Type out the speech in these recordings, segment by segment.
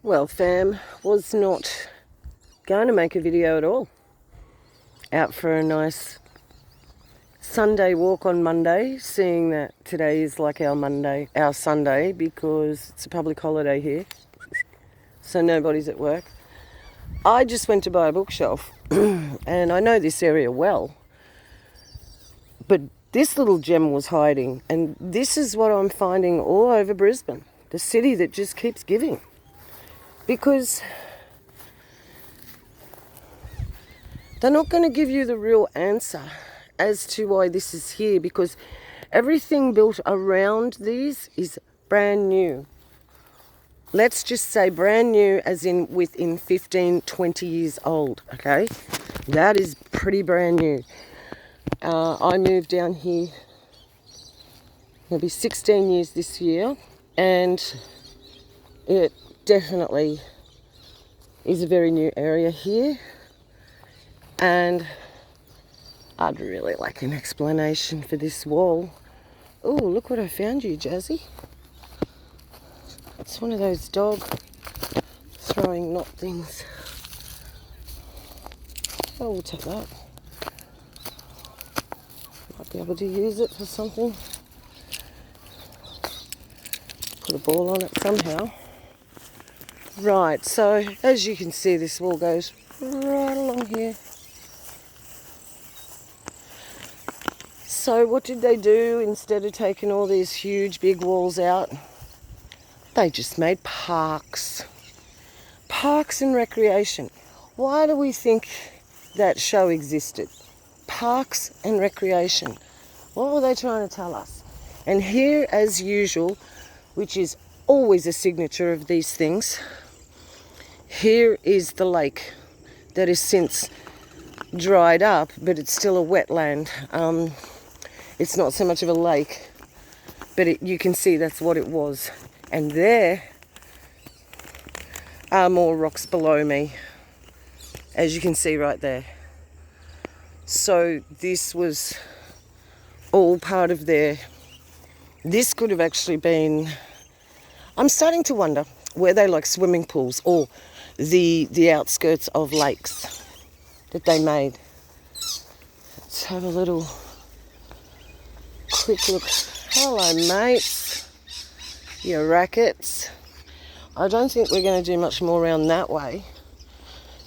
Well, fam, was not going to make a video at all. Out for a nice Sunday walk on Monday, seeing that today is like our Sunday, because it's a public holiday here, so nobody's at work. I just went to buy a bookshelf, and I know this area well, but this little gem was hiding, and this is what I'm finding all over Brisbane, the city that just keeps giving. Because they're not going to give you the real answer as to why this is here, because everything built around these is brand new. Let's just say brand new as in within 15, 20 years old, okay? That is pretty brand new. I moved down here maybe 16 years this year, and it definitely is a very new area here, and I'd really like an explanation for this wall. Oh, look what I found you, Jazzy. It's one of those dog throwing knot things. Oh, we'll take that. Might be able to use it for something. Put a ball on it somehow. Right, so as you can see, this wall goes right along here. So what did they do instead of taking all these huge big walls out? They just made parks. Parks and recreation. Why do we think that show existed? Parks and recreation. What were they trying to tell us? And here, as usual, which is always a signature of these things, here is the lake that has since dried up, but it's still a wetland. It's not so much of a lake, but you can see that's what it was. And there are more rocks below me, as you can see right there. So this was all part of this could have actually been, I'm starting to wonder, were they like swimming pools or the outskirts of lakes that they made? Let's have a little quick look. Hello, mates. Your rackets. I don't think we're going to do much more around that way.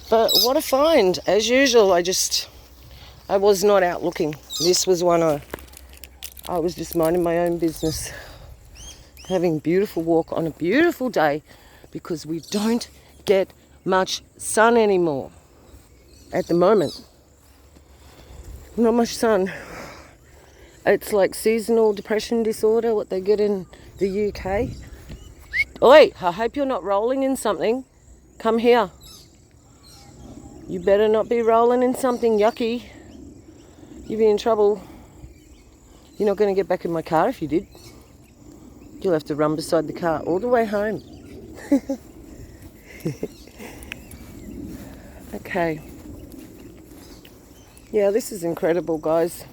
But what a find. As usual, I was not out looking. This was one I was just minding my own business. Having a beautiful walk on a beautiful day, because we don't get much sun anymore at the moment. Not much sun. It's like seasonal depression disorder, what they get in the UK. Oi, I hope you're not rolling in something. Come here. You better not be rolling in something yucky. You'll be in trouble. You're not going to get back in my car if you did. You'll have to run beside the car all the way home. Okay. Yeah, this is incredible, guys.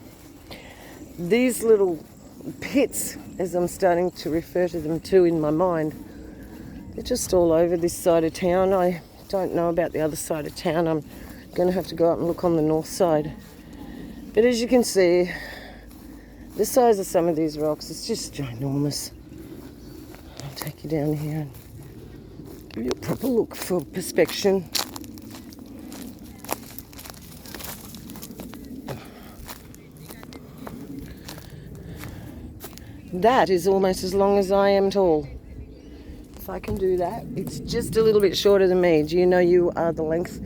These little pits, as I'm starting to refer to them too in my mind, they're just all over this side of town. I don't know about the other side of town. I'm going to have to go up and look on the north side. But as you can see, the size of some of these rocks is just ginormous. I'll take you down here and give you a proper look for perspective. That is almost as long as I am tall. If I can do that, it's just a little bit shorter than me. Do you know you are the length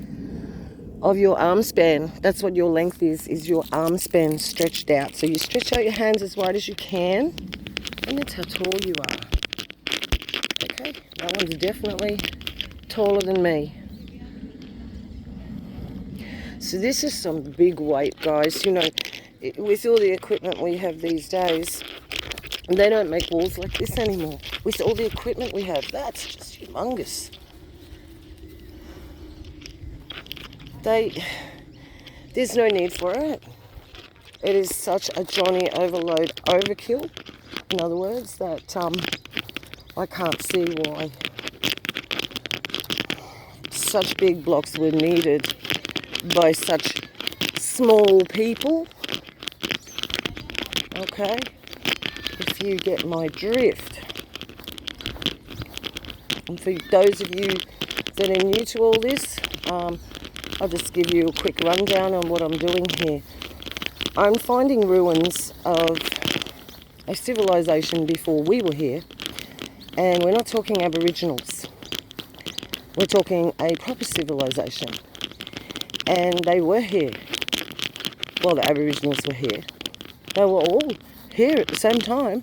of your arm span? That's what your length is your arm span stretched out. So you stretch out your hands as wide as you can, and that's how tall you are. Okay, that one's definitely taller than me. So this is some big weight, guys. You know, with all the equipment we have these days, they don't make walls like this anymore. With all the equipment we have, that's just humongous. There's no need for it. It is such a Johnny overload overkill, in other words, that I can't see why such big blocks were needed by such small people. Okay, if you get my drift. And for those of you that are new to all this, I'll just give you a quick rundown on what I'm doing here. I'm finding ruins of a civilization before we were here, and we're not talking Aboriginals. We're talking a proper civilization, and they were here. Well, the Aboriginals were here. They were all here at the same time,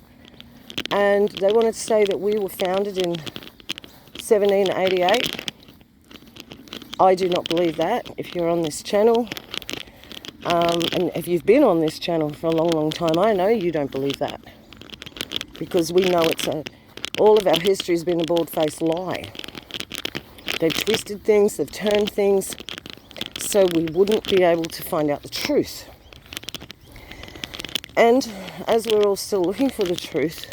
and they wanted to say that we were founded in 1788. I do not believe that. If you're on this channel, and if you've been on this channel for a long, long time, I know you don't believe that, because we know all of our history has been a bald-faced lie. They've twisted things, they've turned things, so we wouldn't be able to find out the truth. And as we're all still looking for the truth,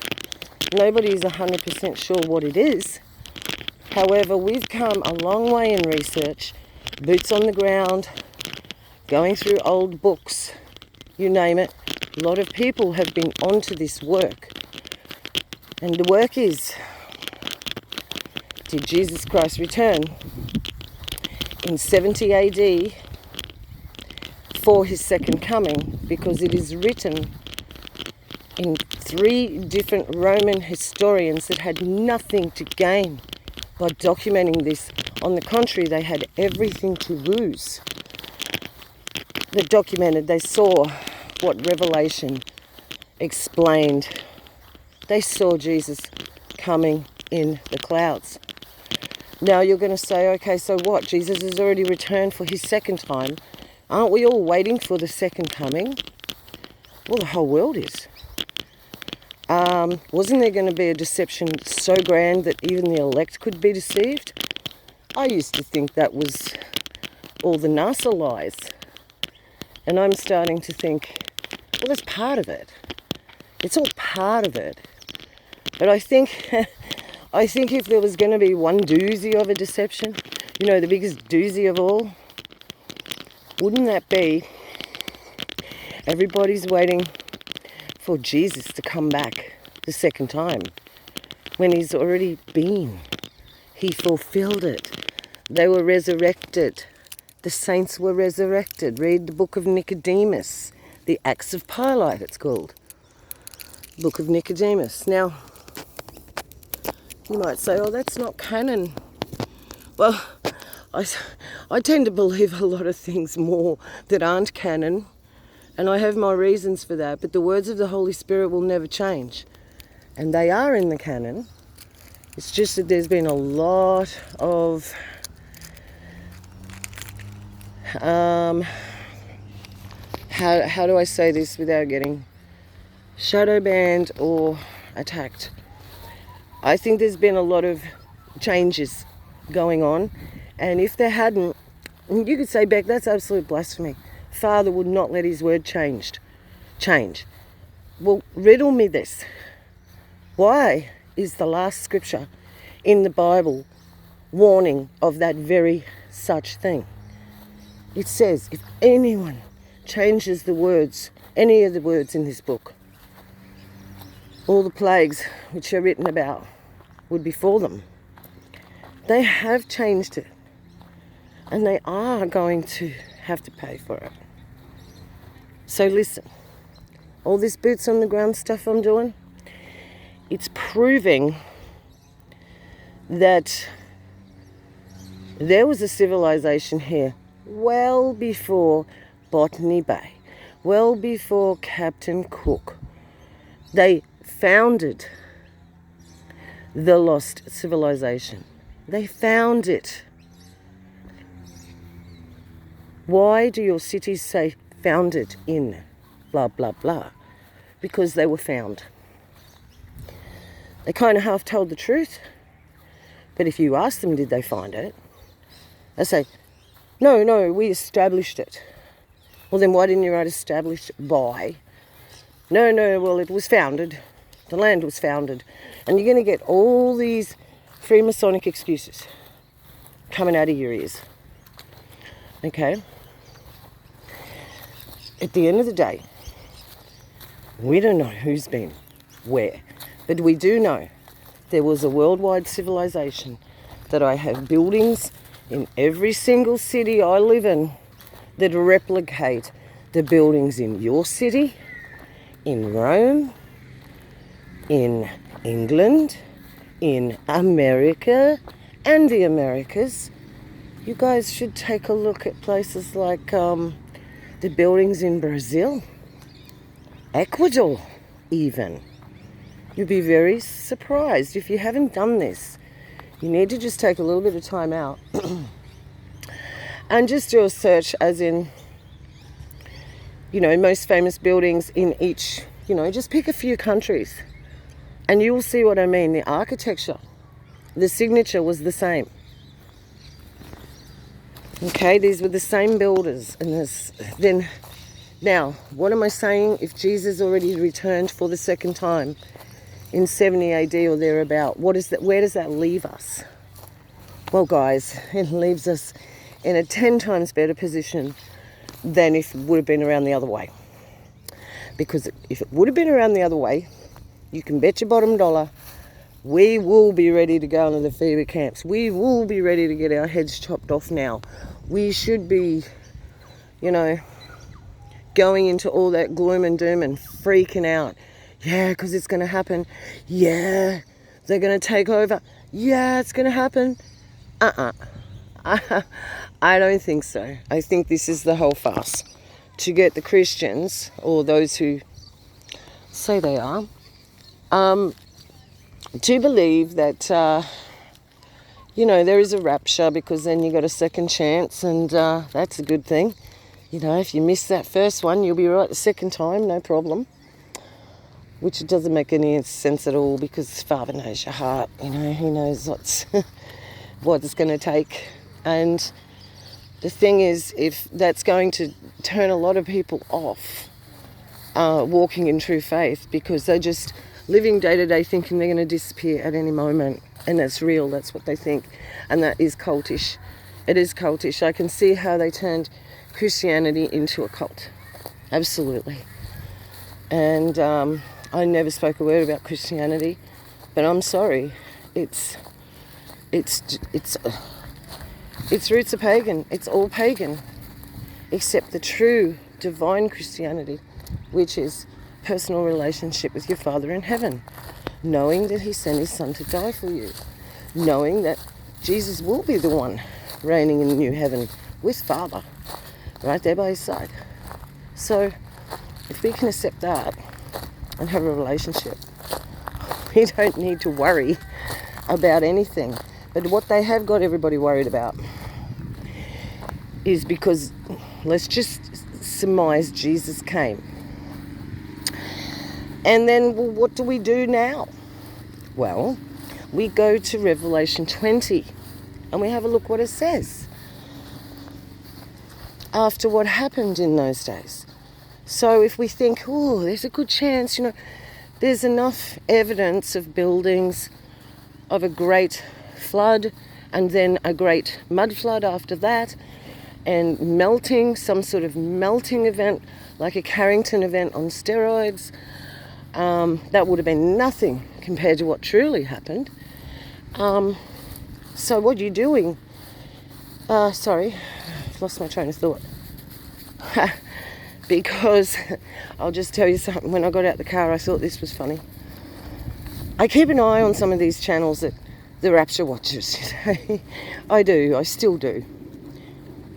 nobody is 100% sure what it is. However, we've come a long way in research, boots on the ground, going through old books, you name it. A lot of people have been onto this work. And the work is, did Jesus Christ return in 70 AD for his second coming? Because it is written in 3 different Roman historians that had nothing to gain by documenting this. On the contrary, they had everything to lose. They documented, they saw what Revelation explained. They saw Jesus coming in the clouds. Now you're going to say, okay, so what? Jesus has already returned for his second time. Aren't we all waiting for the second coming? Well, the whole world is. Wasn't there going to be a deception so grand that even the elect could be deceived? I used to think that was all the NASA lies. And I'm starting to think, well, that's part of it. It's all part of it. But I think if there was going to be one doozy of a deception, you know, the biggest doozy of all, wouldn't that be everybody's waiting for Jesus to come back the second time when he's already been. He fulfilled it. They were resurrected. The saints were resurrected. Read the book of Nicodemus, the Acts of Pilate it's called. Book of Nicodemus. Now, you might say, oh, that's not canon. Well, I tend to believe a lot of things more that aren't canon, and I have my reasons for that, but the words of the Holy Spirit will never change. And they are in the canon. It's just that there's been a lot of how do I say this without getting shadow banned or attacked? I think there's been a lot of changes going on, and if there hadn't, you could say, Beck, that's absolute blasphemy. Father would not let his word change. Well, riddle me this. Why is the last scripture in the Bible warning of that very such thing? It says, if anyone changes the words, any of the words in this book, all the plagues which are written about would befall them. They have changed it, and they are going to have to pay for it. So listen, all this boots on the ground stuff I'm doing, it's proving that there was a civilization here well before Botany Bay, well before Captain Cook. They founded the lost civilization. They found it. Why do your cities say founded in blah, blah, blah? Because they were found. They kind of half told the truth. But if you ask them, did they find it? They say, no, we established it. Well, then why didn't you write established by? No, well, it was founded. The land was founded. And you're going to get all these Freemasonic excuses. coming out of your ears. Okay? At the end of the day, we don't know who's been where, but we do know there was a worldwide civilization, that I have buildings in every single city I live in that replicate the buildings in your city, in Rome, in England, in America and the Americas. You guys should take a look at places like the buildings in Brazil, Ecuador even. You'll be very surprised if you haven't done this. You need to just take a little bit of time out and just do a search, as in, most famous buildings in each, just pick a few countries and you will see what I mean. The architecture, the signature was the same. Okay, these were the same builders. And now, what am I saying? If Jesus already returned for the second time in 70 AD or thereabout, where does that leave us? Well, guys, it leaves us in a 10 times better position than if it would have been around the other way. Because if it would have been around the other way, you can bet your bottom dollar we will be ready to go into the fever camps. We will be ready to get our heads chopped off now. We should be, going into all that gloom and doom and freaking out. Yeah, because it's going to happen. Yeah, they're going to take over. Yeah, it's going to happen. I don't think so. I think this is the whole farce to get the Christians, or those who say they are, to believe that, there is a rapture, because then you got a second chance, and that's a good thing. If you miss that first one, you'll be right the second time, no problem. Which doesn't make any sense at all, because Father knows your heart. He knows what it's going to take. And the thing is, if that's going to turn a lot of people off walking in true faith, because they're just living day to day thinking they're going to disappear at any moment. And that's real, that's what they think. And that is cultish. It is cultish. I can see how they turned Christianity into a cult. Absolutely. And I never spoke a word about Christianity, but I'm sorry. Its roots are pagan. It's all pagan, except the true divine Christianity, which is personal relationship with your Father in heaven, knowing that he sent his Son to die for you, knowing that Jesus will be the one reigning in the new heaven with Father, right there by his side. So if we can accept that and have a relationship, we don't need to worry about anything. But what they have got everybody worried about is because, let's just surmise, Jesus came. And then, well, what do we do now? Well, we go to Revelation 20 and we have a look what it says after what happened in those days. So if we think, oh, there's a good chance, there's enough evidence of buildings, of a great flood, and then a great mud flood after that, and melting, some sort of melting event, like a Carrington event on steroids. That would have been nothing compared to what truly happened. So what are you doing? Sorry, lost my train of thought. Because I'll just tell you something. When I got out the car, I thought this was funny. I keep an eye on some of these channels, that the Rapture Watchers. I do. I still do.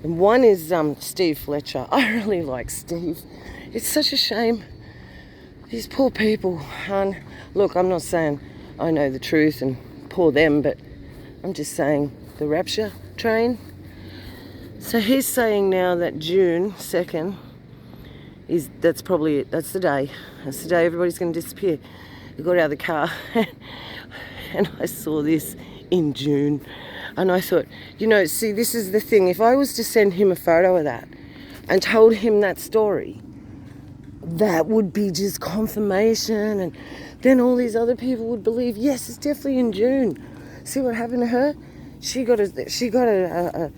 And one is Steve Fletcher. I really like Steve. It's such a shame. These poor people. And look, I'm not saying I know the truth and poor them, but I'm just saying the rapture train. So he's saying now that June 2nd that's probably it. That's the day. That's the day everybody's going to disappear. I got out of the car and I saw this in June. And I thought, see, this is the thing. If I was to send him a photo of that and told him that story, that would be just confirmation. And then all these other people would believe, yes, it's definitely in June. See what happened to her? She got a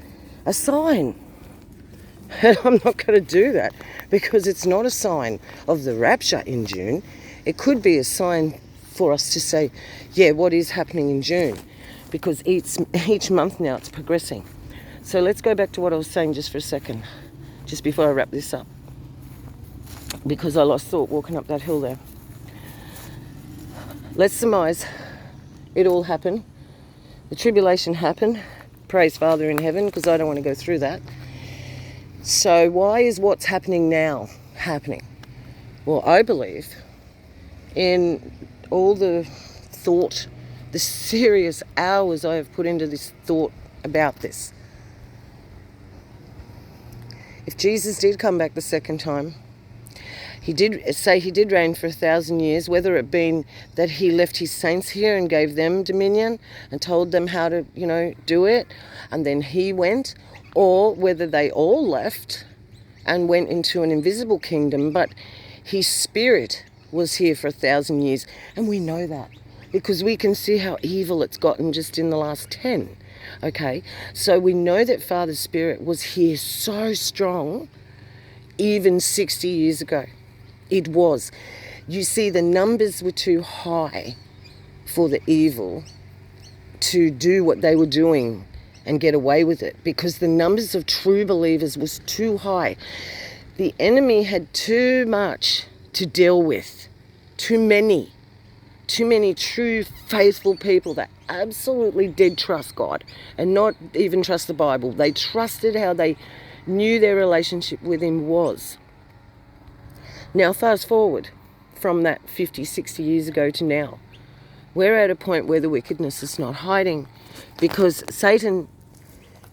sign. And I'm not going to do that because it's not a sign of the rapture in June. It could be a sign for us to say, yeah, what is happening in June? Because each month now it's progressing. So let's go back to what I was saying just for a second, just before I wrap this up, because I lost thought walking up that hill there. Let's surmise it all happened. The tribulation happened. Praise Father in heaven, because I don't want to go through that. So why is what's happening now happening? Well, I believe in all the thought, the serious hours I have put into this thought about this. If Jesus did come back the second time, he did say he did reign for 1,000 years, whether it been that he left his saints here and gave them dominion and told them how to, do it, and then he went, or whether they all left and went into an invisible kingdom, but his spirit was here for 1,000 years. And we know that because we can see how evil it's gotten just in the last 10. Okay, so we know that Father's Spirit was here so strong even 60 years ago. It was. You see, the numbers were too high for the evil to do what they were doing and get away with it, because the numbers of true believers was too high. The enemy had too much to deal with. Too many true faithful people that absolutely did trust God and not even trust the Bible. They trusted how they knew their relationship with him was. Now fast forward from that 50, 60 years ago to now. We're at a point where the wickedness is not hiding, because Satan,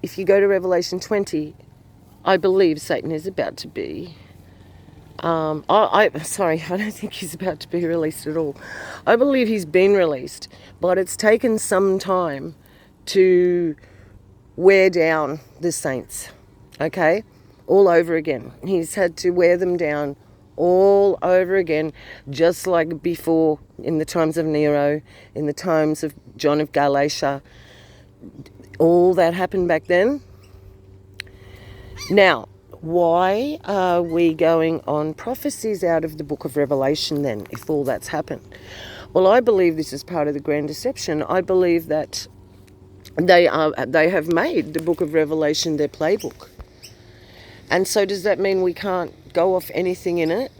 if you go to Revelation 20, I believe Satan is about to be I don't think he's about to be released at all. I believe he's been released, but it's taken some time to wear down the saints, okay? All over again. He's had to wear them down all over again, just like before in the times of Nero, in the times of John of Galatia. All that happened back then. Now, why are we going on prophecies out of the book of Revelation then, if all that's happened? Well, I believe this is part of the grand deception. I believe that they have made the book of Revelation their playbook. And so does that mean we can't go off anything in it?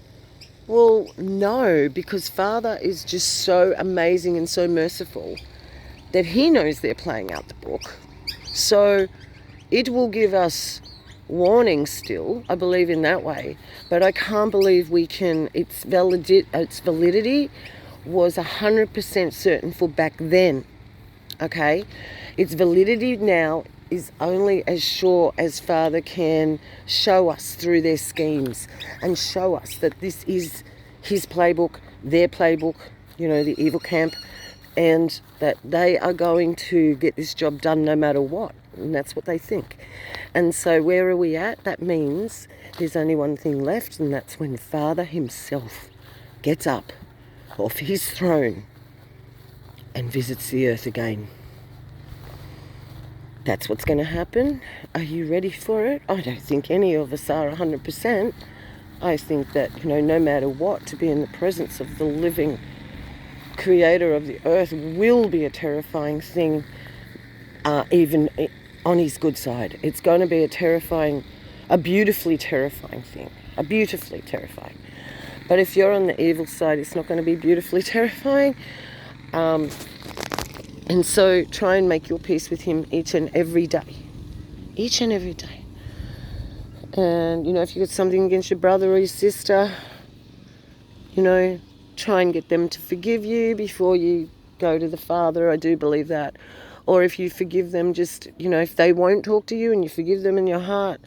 Well, no, because Father is just so amazing and so merciful that he knows they're playing out the book. So it will give us warning still. I believe in that way, but I can't believe we can. Its validity was 100% certain for back then. Okay, its validity now is only as sure as Father can show us through their schemes and show us that this is his playbook, their playbook, the evil camp, and that they are going to get this job done no matter what. And that's what they think. And so where are we at? That means there's only one thing left, and that's when Father himself gets up off his throne and visits the earth again. That's what's going to happen. Are you ready for it? I don't think any of us are 100%. I think that, no matter what, to be in the presence of the living creator of the earth will be a terrifying thing, even on his good side. It's going to be a beautifully terrifying thing. Beautifully terrifying. But if you're on the evil side, it's not going to be beautifully terrifying. And so try and make your peace with him each and every day. Each and every day. And, if you've got something against your brother or your sister, try and get them to forgive you before you go to the Father. I do believe that. Or if you forgive them, just, if they won't talk to you and you forgive them in your heart,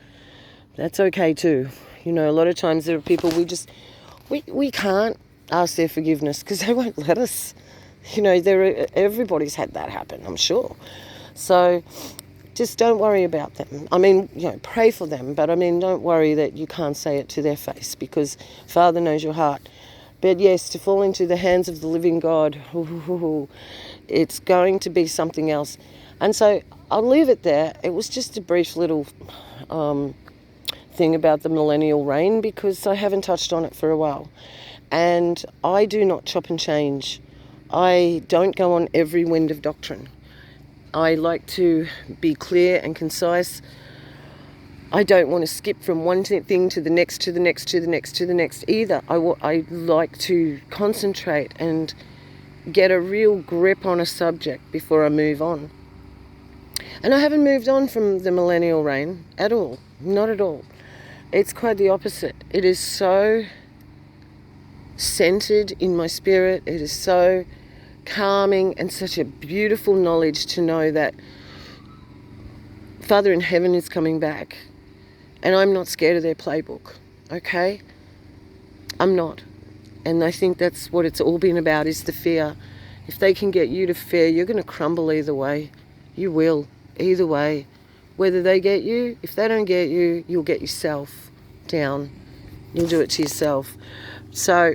that's okay too. A lot of times there are people we can't ask their forgiveness because they won't let us. Everybody's had that happen, I'm sure. So just don't worry about them. I mean, pray for them, but don't worry that you can't say it to their face, because Father knows your heart. But yes, to fall into the hands of the living God, it's going to be something else. And so I'll leave it there. It was just a brief little thing about the millennial reign, because I haven't touched on it for a while. And I do not chop and change. I don't go on every wind of doctrine. I like to be clear and concise. I don't want to skip from one thing to the next, to the next, to the next, to the next either. I like to concentrate and get a real grip on a subject before I move on. And I haven't moved on from the millennial reign at all. Not at all. It's quite the opposite. It is so centered in my spirit. It is so calming and such a beautiful knowledge to know that Father in heaven is coming back. And I'm not scared of their playbook, okay? I'm not. And I think that's what it's all been about, is the fear. If they can get you to fear, you're going to crumble either way. You will, either way. Whether they get you, if they don't get you, you'll get yourself down. You'll do it to yourself. So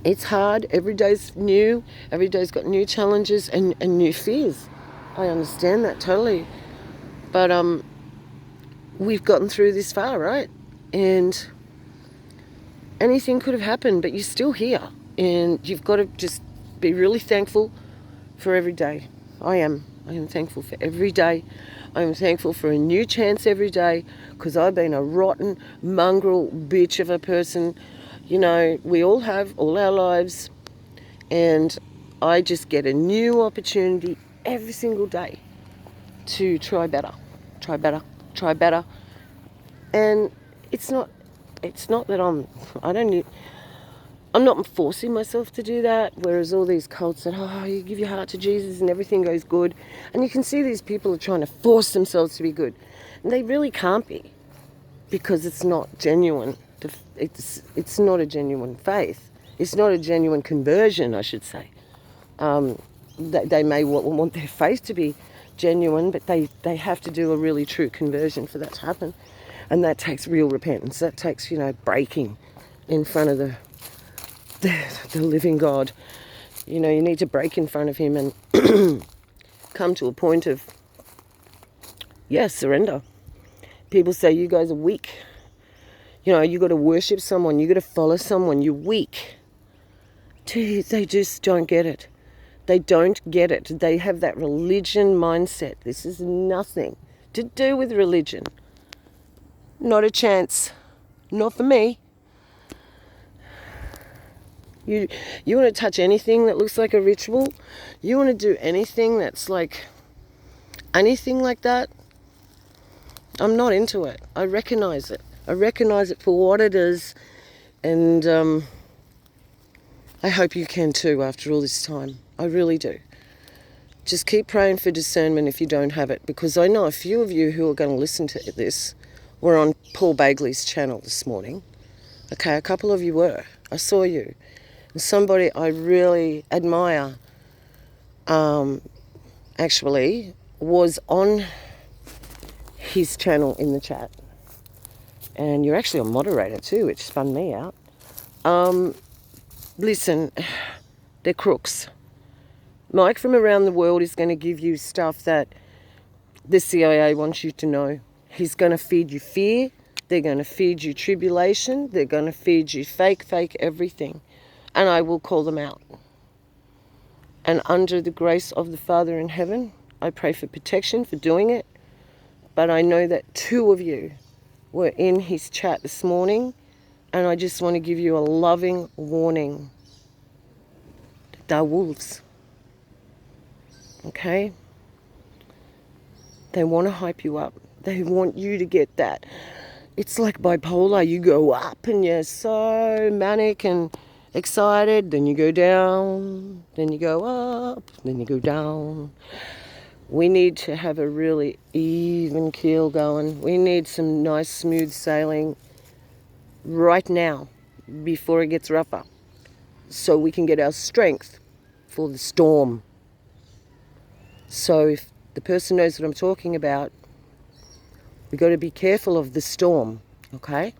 it's hard. Every day's new. Every day's got new challenges and new fears. I understand that totally. But we've gotten through this far, right? And anything could have happened, but you're still here. And you've got to just be really thankful for every day. I am thankful for every day. I am thankful for a new chance every day, because I've been a rotten, mongrel bitch of a person. You know, we all have all our lives. And I just get a new opportunity every single day to try better. And it's not that I'm not forcing myself to do that, whereas all these cults that, you give your heart to Jesus and everything goes good. And you can see these people are trying to force themselves to be good. And they really can't be, because it's not genuine. It's not a genuine faith. It's not a genuine conversion, I should say. They may want their faith to be genuine, but they have to do a really true conversion for that to happen. And that takes real repentance. That takes, breaking in front of the living God. You need to break in front of him and come to a point of, surrender. People say, you guys are weak. You got to worship someone. You got to follow someone. You're weak. They just don't get it. They don't get it. They have that religion mindset. This is nothing to do with religion. Not a chance. Not for me. You want to touch anything that looks like a ritual? You want to do anything that's like anything like that? I'm not into it. I recognize it. I recognize it for what it is. And I hope you can too after all this time. I really do. Just keep praying for discernment if you don't have it, because I know a few of you who are going to listen to this were on Paul Bagley's channel this morning. Okay, a couple of you were. I saw you. And somebody I really admire actually was on his channel in the chat. And you're actually a moderator too, which spun me out. Listen, they're crooks. Mike from around the world is going to give you stuff that the CIA wants you to know. He's going to feed you fear. They're going to feed you tribulation. They're going to feed you fake everything. And I will call them out. And under the grace of the Father in heaven, I pray for protection for doing it. But I know that 2 of you were in his chat this morning, and I just want to give you a loving warning. They're wolves. Okay? They want to hype you up. They want you to get that. It's like bipolar. You go up and you're so manic and excited, then you go down, then you go up, then you go down. We need to have a really even keel going. We need some nice smooth sailing right now before it gets rougher, so we can get our strength for the storm. So if the person knows what I'm talking about, we've got to be careful of the storm, okay?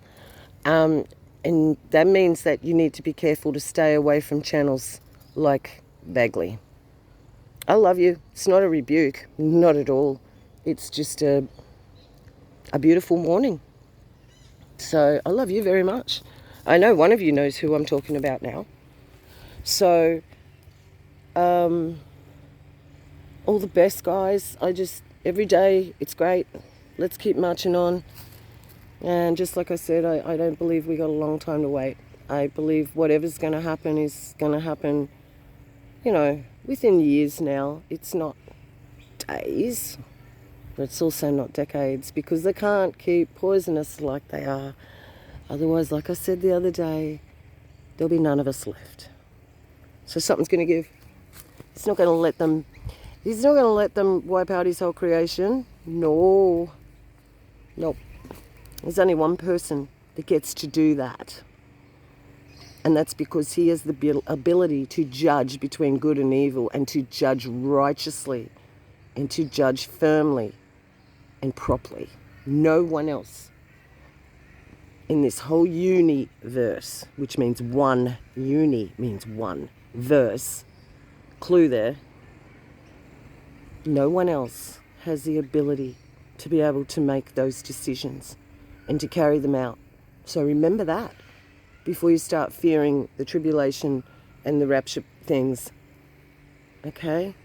And that means that you need to be careful to stay away from channels like Bagley. I love you. It's not a rebuke, not at all. It's just a beautiful morning. So I love you very much. I know one of you knows who I'm talking about now. So, all the best, guys. Every day, it's great. Let's keep marching on. And just like I said, I don't believe we got a long time to wait. I believe whatever's going to happen is going to happen, within years now. It's not days, but it's also not decades, because they can't keep poisoning us like they are. Otherwise, like I said the other day, there'll be none of us left. So something's going to give. He's not going to let them wipe out his whole creation. No. Nope. There's only one person that gets to do that. And that's because he has the ability to judge between good and evil, and to judge righteously, and to judge firmly and properly. No one else in this whole universe, which means one, uni means one, verse, clue there, no one else has the ability to be able to make those decisions and to carry them out. So remember that before you start fearing the tribulation and the rapture things. Okay?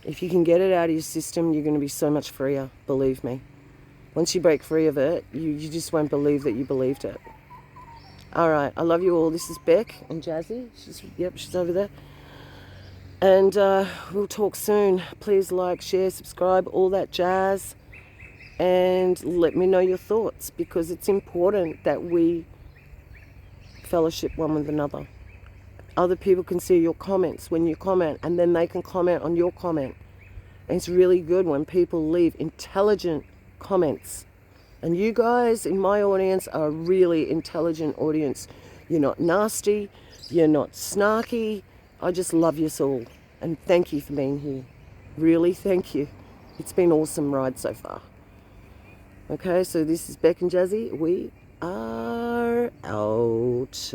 If you can get it out of your system, you're going to be so much freer, believe me. Once you break free of it, you just won't believe that you believed it. All right, I love you all. This is Beck and Jazzy. She's over there. And we'll talk soon. Please like, share, subscribe, all that jazz. And let me know your thoughts, because it's important that we fellowship one with another. Other people can see your comments when you comment, and then they can comment on your comment. And it's really good when people leave intelligent comments. And you guys in my audience are a really intelligent audience. You're not nasty, you're not snarky. I just love you all. And thank you for being here. Really, thank you. It's been an awesome ride so far. Okay, so this is Beck and Jazzy. We are out.